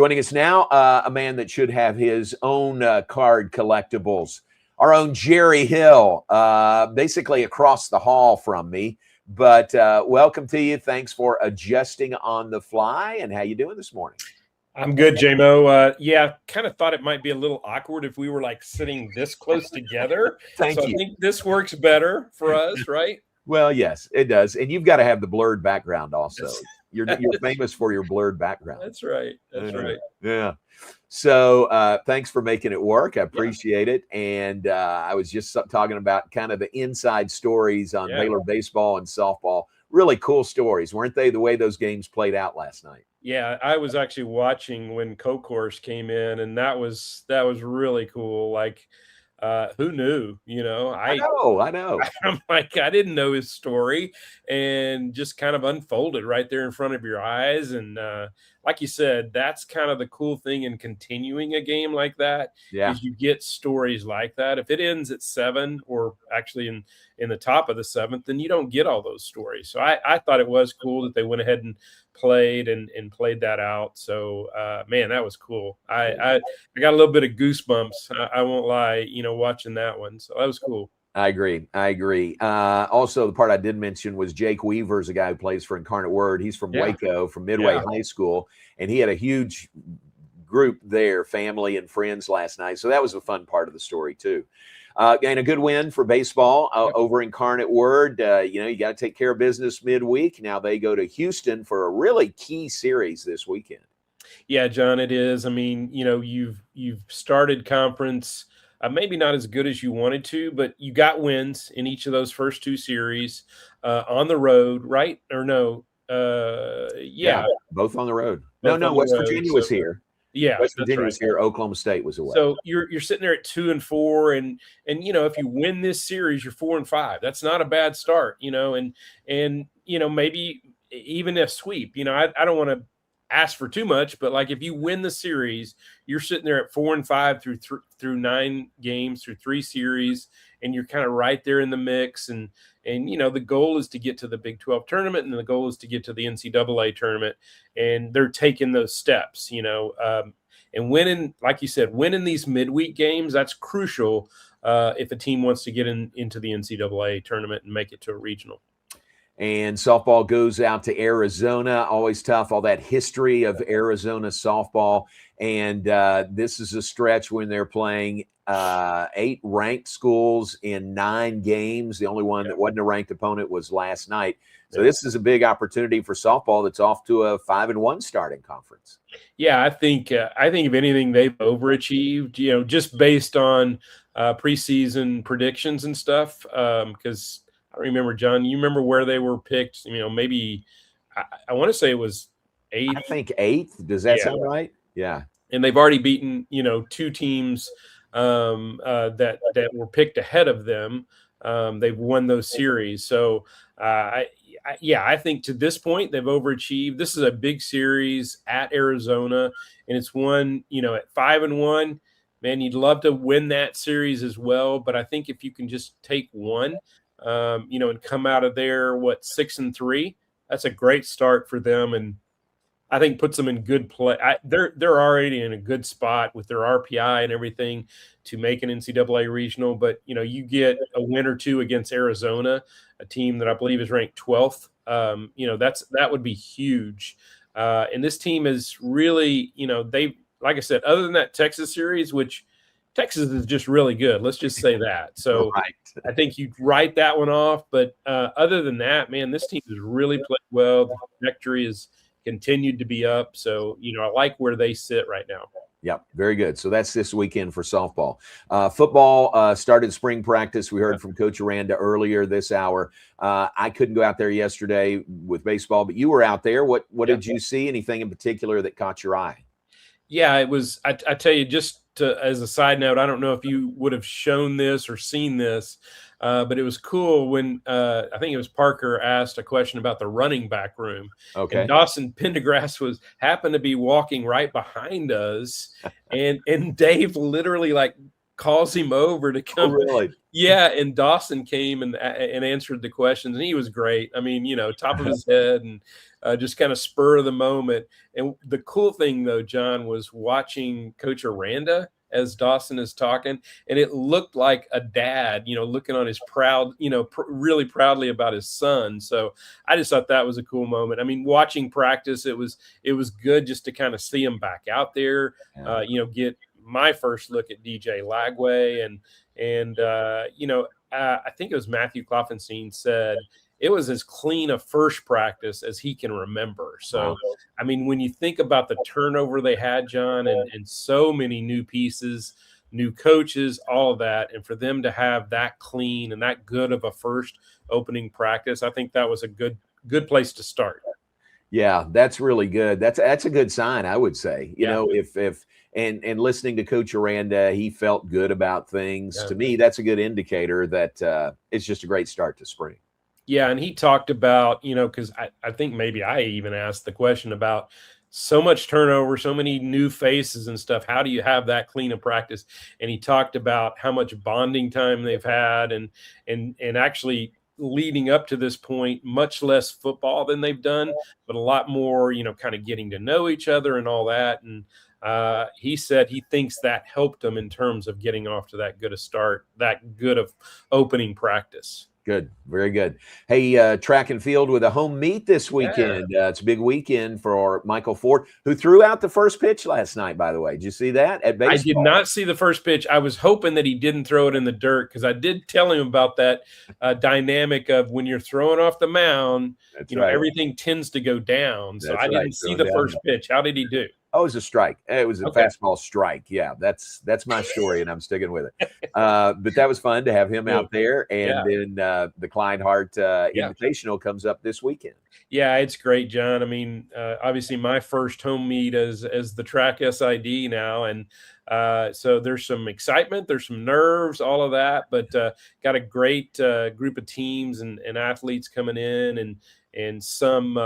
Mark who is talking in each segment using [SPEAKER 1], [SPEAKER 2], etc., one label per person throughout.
[SPEAKER 1] Joining us now, a man that should have his own card collectibles, our own Jerry Hill, basically across the hall from me. But welcome to you. Thanks for adjusting on the fly. And how you doing this morning?
[SPEAKER 2] I'm good, JMo. Yeah, kind of thought it might be a little awkward if we were like sitting this close together.
[SPEAKER 1] Thank you.
[SPEAKER 2] I think this works better for us, right?
[SPEAKER 1] Well, yes, it does. And you've got to have the blurred background also. You're famous for your blurred background.
[SPEAKER 2] That's right. That's right.
[SPEAKER 1] Yeah. So thanks for making it work. I appreciate it. And I was just talking about kind of the inside stories on Baylor baseball and softball. Really cool stories, weren't they, the way those games played out last night?
[SPEAKER 2] Yeah, I was actually watching when Course came in, and that was really cool. Like, who knew? You know, I know. I'm like, I didn't know his story, and just kind of unfolded right there in front of your eyes. And like you said, that's kind of the cool thing in continuing a game like that.
[SPEAKER 1] Yeah,
[SPEAKER 2] is you get stories like that. If it ends at 7, or actually in the top of the 7th, then you don't get all those stories. So I thought it was cool that they went ahead and played played that out. So man, that was cool. I got a little bit of goosebumps. I won't lie, watching that one. So that was cool.
[SPEAKER 1] I agree. Also, the part I did mention was Jake Weaver's a guy who plays for Incarnate Word. He's from Waco, from Midway High School, and he had a huge group there, family and friends last night. So that was a fun part of the story too. And a good win for baseball over Incarnate Word. You got to take care of business midweek. Now they go to Houston for a really key series this weekend.
[SPEAKER 2] Yeah, John, it is. I mean, you've started conference maybe not as good as you wanted to, but you got wins in each of those first 2 series on the road, right? Or no? Yeah,
[SPEAKER 1] both on the road. No, West Virginia was here.
[SPEAKER 2] Yeah,
[SPEAKER 1] West Virginia was here. Oklahoma State was away.
[SPEAKER 2] So you're sitting there at 2-4, and if you win this series, you're 4-5. That's not a bad start, and maybe even a sweep. I don't want to ask for too much, but like if you win the series, you're sitting there at 4-5 through 9 games, through 3 series, and you're kind of right there in the mix. And the goal is to get to the Big 12 tournament, and the goal is to get to the NCAA tournament, and they're taking those steps, and winning, like you said, winning these midweek games, that's crucial if a team wants to get into the NCAA tournament and make it to a regional.
[SPEAKER 1] And softball goes out to Arizona. Always tough, all that history of Arizona softball. And this is a stretch when they're playing 8 ranked schools in 9 games. The only one that wasn't a ranked opponent was last night. So this is a big opportunity for softball that's off to a 5-1 starting conference.
[SPEAKER 2] Yeah, I think if anything, they've overachieved, just based on preseason predictions and stuff, because I remember, John, you remember where they were picked? Maybe I want to say it was 8th.
[SPEAKER 1] I think 8th. Does that sound right? Yeah.
[SPEAKER 2] And they've already beaten, 2 teams that were picked ahead of them. They've won those series. So, I think to this point they've overachieved. This is a big series at Arizona, and it's one, at 5-1. Man, you'd love to win that series as well. But I think if you can just take one, and come out of there, 6-3, that's a great start for them. And I think puts them in good play. They're already in a good spot with their RPI and everything to make an NCAA regional. But, you get a win or 2 against Arizona, a team that I believe is ranked 12th. That would be huge. And this team is really, they, like I said, other than that Texas series, which Texas is just really good. Let's just say that. So I think you write that one off. But other than that, man, this team has really played well. The trajectory has continued to be up. So, I like where they sit right now.
[SPEAKER 1] Yep, very good. So that's this weekend for softball. Football started spring practice. We heard from Coach Aranda earlier this hour. I couldn't go out there yesterday with baseball, but you were out there. What did you see? Anything in particular that caught your eye?
[SPEAKER 2] Yeah, it was. I tell you, just as a side note, I don't know if you would have shown this or seen this, but it was cool when I think it was Parker asked a question about the running back room.
[SPEAKER 1] Okay.
[SPEAKER 2] And Dawson Pendergrass happened to be walking right behind us, and Dave literally calls him over to come.
[SPEAKER 1] Oh, really?
[SPEAKER 2] Yeah, and Dawson came and answered the questions, and he was great. I mean, top of his head, and just kind of spur of the moment. And the cool thing, though, John, was watching Coach Aranda as Dawson is talking, and it looked like a dad, looking on his proud, really proudly about his son. So I just thought that was a cool moment. I mean, watching practice, it was good just to kind of see him back out there, get my first look at DJ Lagway, and I think it was Matthew Kloffenstein said it was as clean a first practice as he can remember. So, I mean, when you think about the turnover they had, John, and so many new pieces, new coaches, all of that, and for them to have that clean and that good of a first opening practice, I think that was a good place to start.
[SPEAKER 1] Yeah, that's really good. That's a good sign, I would say. If and listening to Coach Aranda, he felt good about things. Yeah. To me, that's a good indicator that it's just a great start to spring.
[SPEAKER 2] Yeah, and he talked about, because I think maybe I even asked the question about so much turnover, so many new faces and stuff. How do you have that clean of practice? And he talked about how much bonding time they've had, and actually leading up to this point, much less football than they've done, but a lot more, kind of getting to know each other and all that. And he said he thinks that helped them in terms of getting off to that good a start, that good of opening practice.
[SPEAKER 1] Good. Very good. Hey, track and field with a home meet this weekend. Yeah. It's a big weekend for Michael Ford, who threw out the first pitch last night, by the way. Did you see that at baseball?
[SPEAKER 2] I did not see the first pitch. I was hoping that he didn't throw it in the dirt, because I did tell him about that dynamic of when you're throwing off the mound, everything tends to go down. So I didn't see the first pitch. How did he do?
[SPEAKER 1] Oh, it was a strike. It was a fastball strike. Yeah, that's my story, and I'm sticking with it. But that was fun to have him out there. And then the Clyde Hart Invitational comes up this weekend.
[SPEAKER 2] Yeah, it's great, John. I mean, obviously my first home meet as the track SID now. And so there's some excitement, there's some nerves, all of that. But got a great group of teams and athletes coming in, and some,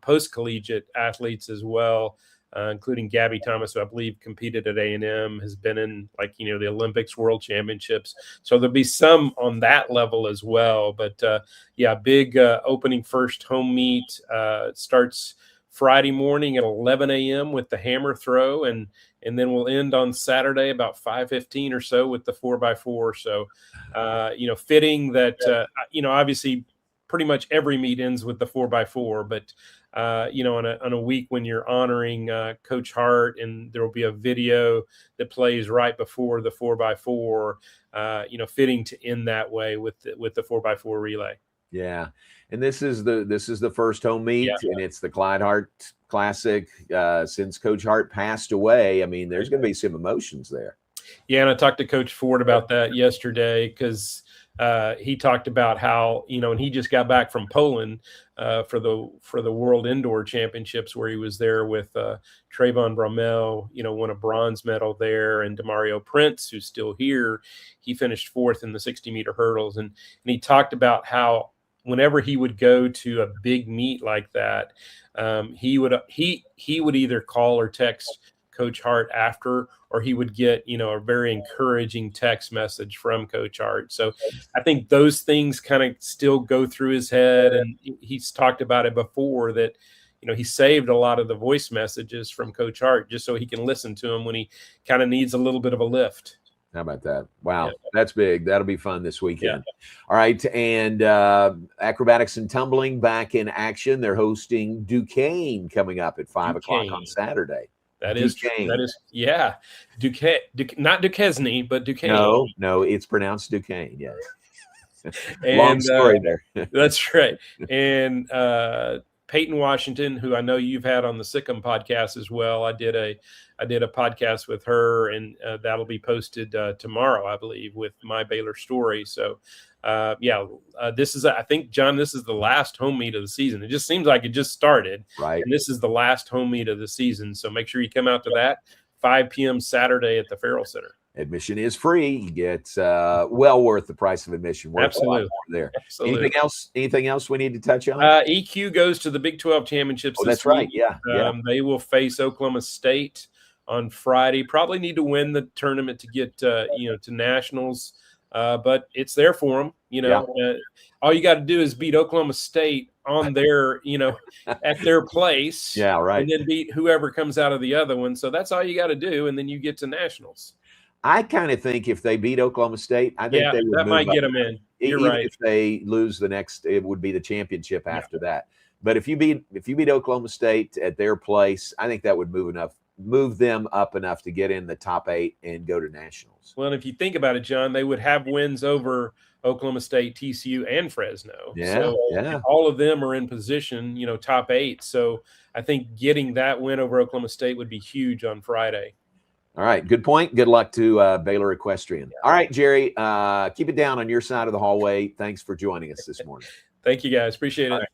[SPEAKER 2] post-collegiate athletes as well. Including Gabby Thomas, who I believe competed at A&M, has been in the Olympics, World Championships. So there'll be some on that level as well. But big opening first home meet. Starts Friday morning at 11 a.m. with the hammer throw, and then we'll end on Saturday about 5:15 or so with the 4x4. So, fitting that, obviously pretty much every meet ends with the 4x4, but on a week when you're honoring Coach Hart, and there will be a video that plays right before the 4x4, fitting to end that way with the 4x4 relay.
[SPEAKER 1] Yeah, and this is the first home meet, and it's the Clyde Hart Classic. Since Coach Hart passed away, I mean, there's going to be some emotions there.
[SPEAKER 2] Yeah, and I talked to Coach Ford about that yesterday, because he talked about how, and he just got back from Poland for the World Indoor Championships, where he was there with Trayvon Bromell, won a bronze medal there, and Demario Prince, who's still here, he finished fourth in the 60-meter hurdles, and he talked about how whenever he would go to a big meet like that, he would either call or text Coach Hart after, or he would get, a very encouraging text message from Coach Hart. So I think those things kind of still go through his head. And he's talked about it before that, he saved a lot of the voice messages from Coach Hart just so he can listen to them when he kind of needs a little bit of a lift.
[SPEAKER 1] How about that? Wow, that's big. That'll be fun this weekend. All right, and acrobatics and tumbling back in action. They're hosting Duquesne coming up at 5 o'clock on Saturday.
[SPEAKER 2] That is Duquesne, not Duquesne, but Duquesne.
[SPEAKER 1] No, it's pronounced Duquesne. Yes. Long story there.
[SPEAKER 2] That's right. And Peyton Washington, who I know you've had on the Sikkim podcast as well. I did a podcast with her, and that'll be posted tomorrow, I believe, with my Baylor story. So, this is, I think, John, this is the last home meet of the season. It just seems like it just started.
[SPEAKER 1] Right.
[SPEAKER 2] And this is the last home meet of the season. So make sure you come out to that 5 p.m. Saturday at the Farrell Center.
[SPEAKER 1] Admission is free. You get well worth the price of admission.
[SPEAKER 2] Absolutely.
[SPEAKER 1] There.
[SPEAKER 2] Absolutely.
[SPEAKER 1] Anything else we need to touch on?
[SPEAKER 2] EQ goes to the Big 12 championships.
[SPEAKER 1] Oh, that's right. Yeah.
[SPEAKER 2] They will face Oklahoma State on Friday. Probably need to win the tournament to get to nationals, but it's there for them. All you got to do is beat Oklahoma State on their at their place,
[SPEAKER 1] yeah, right,
[SPEAKER 2] and then beat whoever comes out of the other one. So that's all you got to do, and then you get to nationals.
[SPEAKER 1] I kind of think if they beat Oklahoma State, I think they would
[SPEAKER 2] that might get them in. You're
[SPEAKER 1] even
[SPEAKER 2] right.
[SPEAKER 1] if they lose the next, it would be the championship after that. But if you beat Oklahoma State at their place, I think that would move them up enough to get in the top 8 and go to nationals.
[SPEAKER 2] Well, and if you think about it, John, they would have wins over Oklahoma State, TCU, and Fresno. So all of them are in position, top 8. So I think getting that win over Oklahoma State would be huge on Friday.
[SPEAKER 1] All right. Good point. Good luck to Baylor Equestrian. All right, Jerry, keep it down on your side of the hallway. Thanks for joining us this morning.
[SPEAKER 2] Thank you, guys. Appreciate it.